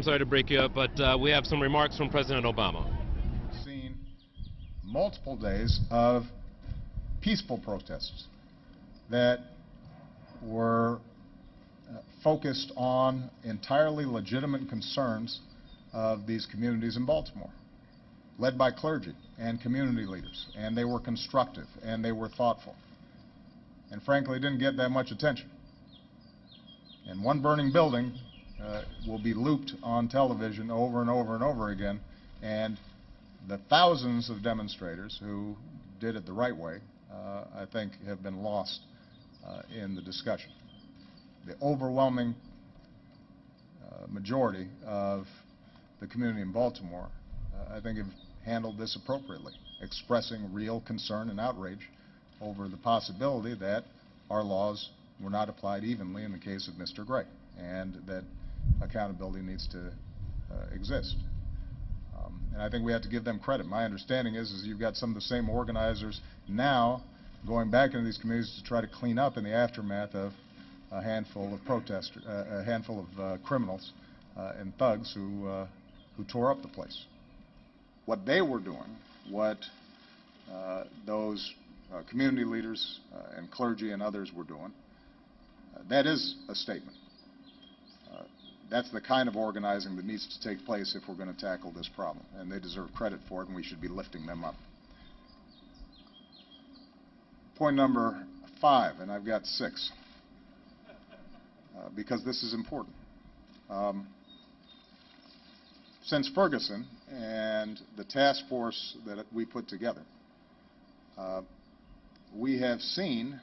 I'm sorry to break you up, but we have some remarks from President Obama. Seen multiple days of peaceful protests that were focused on entirely legitimate concerns of these communities in Baltimore, led by clergy and community leaders, and they were constructive and they were thoughtful, and frankly didn't get that much attention. And one burning building will be looped on television over and over and over again, and the thousands of demonstrators who did it the right way, I think, have been lost in the discussion. The overwhelming majority of the community in Baltimore, I think, have handled this appropriately, expressing real concern and outrage over the possibility that our laws were not applied evenly in the case of Mr. Gray, and that accountability needs to exist. And I think we have to give them credit. My understanding is you've got some of the same organizers now going back into these communities to try to clean up in the aftermath of a handful of protesters, a handful of criminals and thugs who tore up the place. What they were doing, what those community leaders and clergy and others were doing, that is a statement. That's the kind of organizing that needs to take place if we're going to tackle this problem, and they deserve credit for it, and we should be lifting them up. Point number 5, and I've got 6, because this is important. Since Ferguson and the task force that we put together, we have seen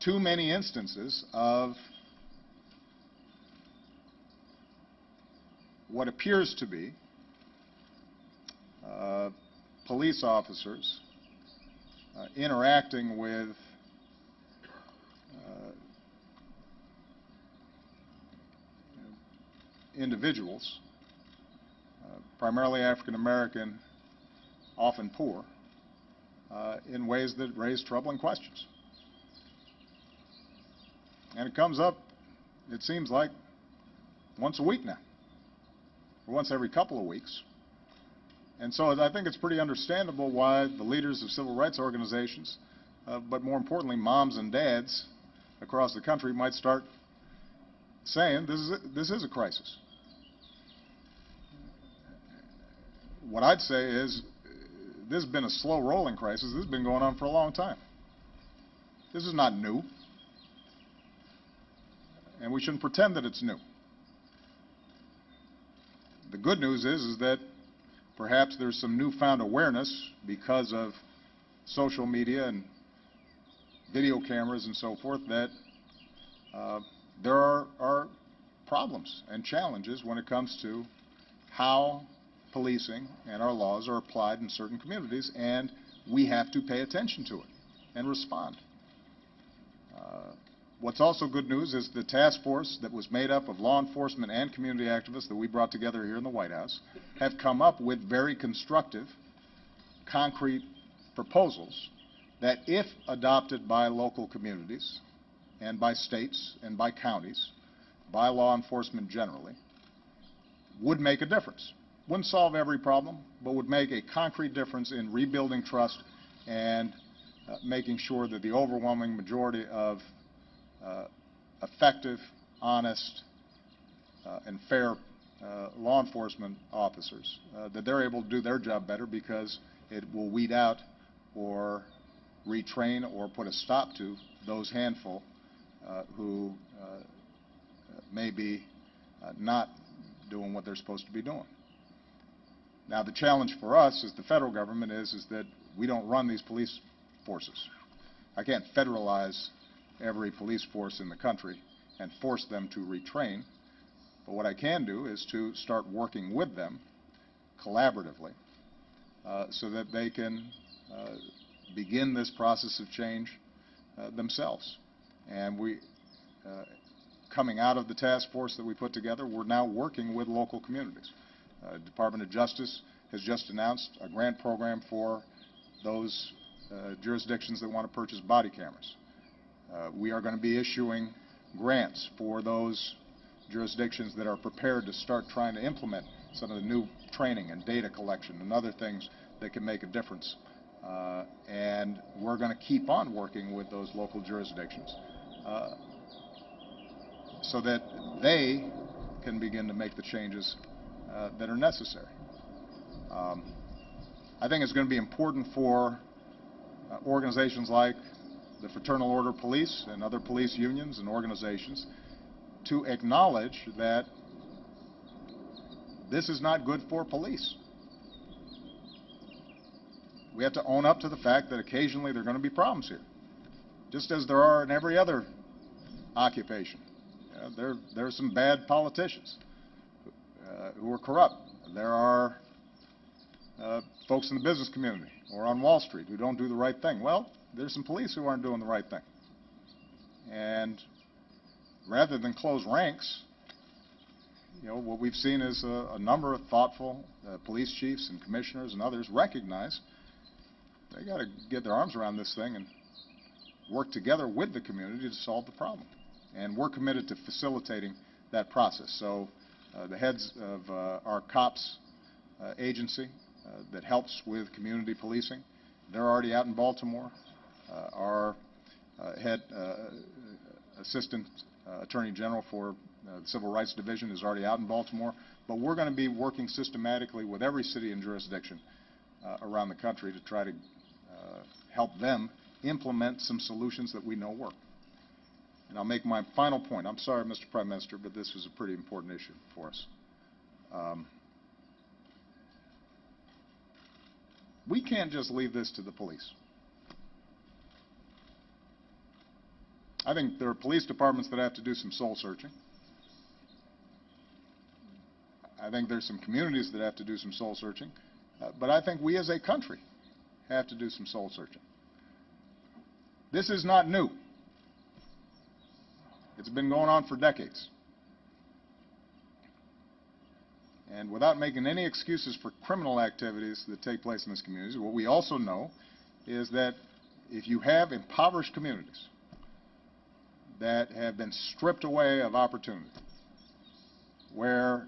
too many instances of what appears to be police officers interacting with individuals, primarily African American, often poor, in ways that raise troubling questions. And it comes up, it seems like, once a week now, or once every couple of weeks. And so I think it's pretty understandable why the leaders of civil rights organizations, but more importantly moms and dads across the country, might start saying this is a crisis. What I'd say is this has been a slow rolling crisis. This has been going on for a long time. This is not new, and we shouldn't pretend that it's new. The good news is that perhaps there's some newfound awareness because of social media and video cameras and so forth that there are problems and challenges when it comes to how policing and our laws are applied in certain communities, and we have to pay attention to it and respond. What's also good news is the task force that was made up of law enforcement and community activists that we brought together here in the White House have come up with very constructive, concrete proposals that, if adopted by local communities and by states and by counties, by law enforcement generally, would make a difference. Wouldn't solve every problem, but would make a concrete difference in rebuilding trust and making sure that the overwhelming majority of effective, honest, and fair law enforcement officers, that they're able to do their job better because it will weed out or retrain or put a stop to those handful who may be not doing what they're supposed to be doing. Now, the challenge for us as the federal government is that we don't run these police forces. I can't federalize every police force in the country and force them to retrain, but what I can do is to start working with them collaboratively so that they can begin this process of change themselves. And coming out of the task force that we put together, we're now working with local communities. Department of Justice has just announced a grant program for those jurisdictions that want to purchase body cameras. We are going to be issuing grants for those jurisdictions that are prepared to start trying to implement some of the new training and data collection and other things that can make a difference. And we're going to keep on working with those local jurisdictions so that they can begin to make the changes that are necessary. I think it's going to be important for organizations like the Fraternal Order Police and other police unions and organizations to acknowledge that this is not good for police. We have to own up to the fact that occasionally there are going to be problems here, just as there are in every other occupation. There are some bad politicians who are corrupt. There are folks in the business community or on Wall Street who don't do the right thing. Well, there's some police who aren't doing the right thing. And rather than close ranks, what we've seen is a number of thoughtful police chiefs and commissioners and others recognize they got to get their arms around this thing and work together with the community to solve the problem. And we're committed to facilitating that process. So the heads of our COPS agency that helps with community policing, they're already out in Baltimore. Our head assistant attorney general for the Civil Rights Division is already out in Baltimore. But we're going to be working systematically with every city and jurisdiction around the country to try to help them implement some solutions that we know work. And I'll make my final point. I'm sorry, Mr. Prime Minister, but this is a pretty important issue for us. We can't just leave this to the police. I think there are police departments that have to do some soul searching. I think there's some communities that have to do some soul searching. But I think we as a country have to do some soul searching. This is not new. It's been going on for decades. And without making any excuses for criminal activities that take place in this community, what we also know is that if you have impoverished communities that have been stripped away of opportunity, where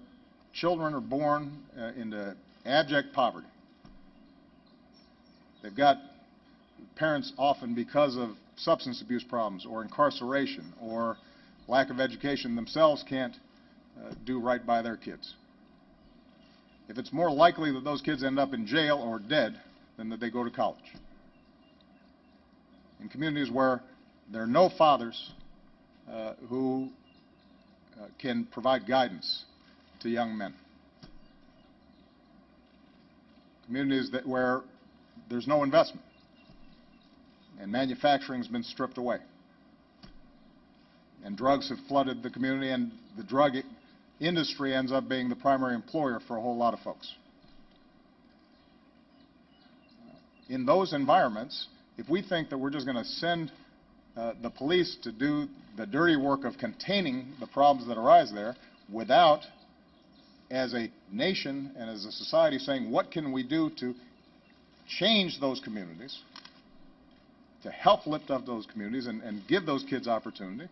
children are born into abject poverty, they've got parents often because of substance abuse problems or incarceration or lack of education themselves can't do right by their kids. If it's more likely that those kids end up in jail or dead than that they go to college. In communities where there are no fathers who can provide guidance to young men. Communities where there's no investment and manufacturing has been stripped away. And drugs have flooded the community, and the drug industry ends up being the primary employer for a whole lot of folks. In those environments, if we think that we're just going to send the police to do the dirty work of containing the problems that arise there without, as a nation and as a society, saying what can we do to change those communities, to help lift up those communities and give those kids opportunity,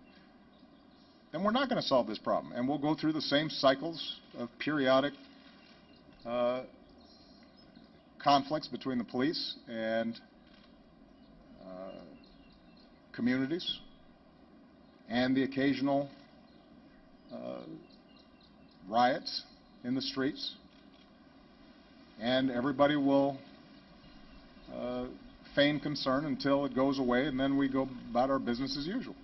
then we're not going to solve this problem. And we'll go through the same cycles of periodic conflicts between the police and communities and the occasional riots in the streets. And everybody will feign concern until it goes away, and then we go about our business as usual.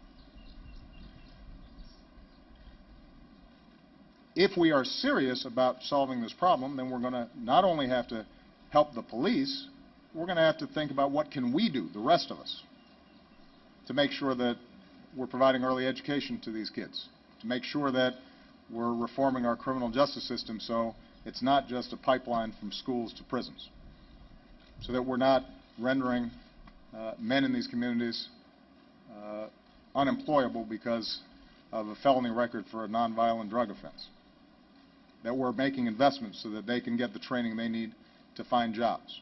If we are serious about solving this problem, then we're going to not only have to help the police, we're going to have to think about what can we do, the rest of us, to make sure that we're providing early education to these kids, to make sure that we're reforming our criminal justice system so it's not just a pipeline from schools to prisons, so that we're not rendering men in these communities unemployable because of a felony record for a nonviolent drug offense, that we're making investments so that they can get the training they need to find jobs.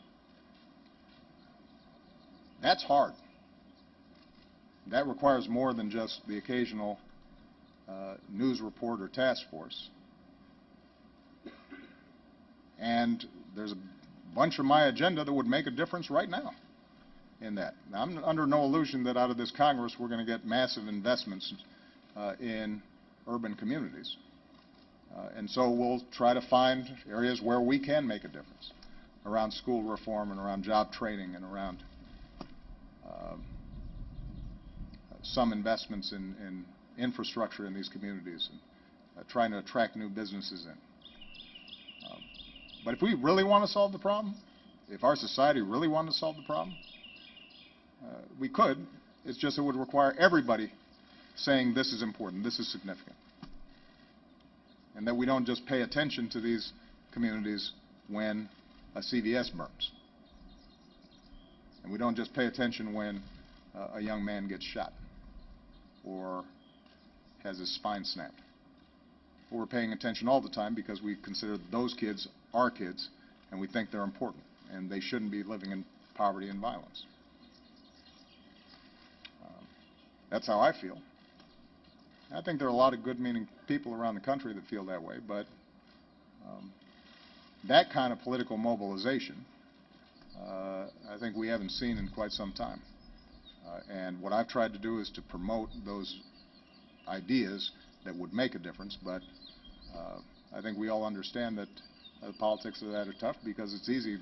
That's hard. That requires more than just the occasional news report or task force. And there's a bunch of my agenda that would make a difference right now in that. Now, I'm under no illusion that out of this Congress we're going to get massive investments in urban communities. And so we'll try to find areas where we can make a difference around school reform and around job training and around some investments in infrastructure in these communities and trying to attract new businesses in. But if we really want to solve the problem, if our society really wanted to solve the problem, we could. It's just it would require everybody saying this is important, this is significant. And that we don't just pay attention to these communities when a CVS burns. And we don't just pay attention when a young man gets shot or has his spine snapped. But we're paying attention all the time because we consider those kids our kids and we think they're important and they shouldn't be living in poverty and violence. That's how I feel. I think there are a lot of good-meaning people around the country that feel that way, but that kind of political mobilization I think we haven't seen in quite some time. And what I've tried to do is to promote those ideas that would make a difference, but I think we all understand that the politics of that are tough because it's easy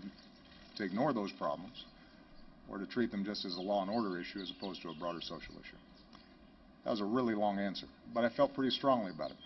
to ignore those problems or to treat them just as a law and order issue as opposed to a broader social issue. That was a really long answer, but I felt pretty strongly about it.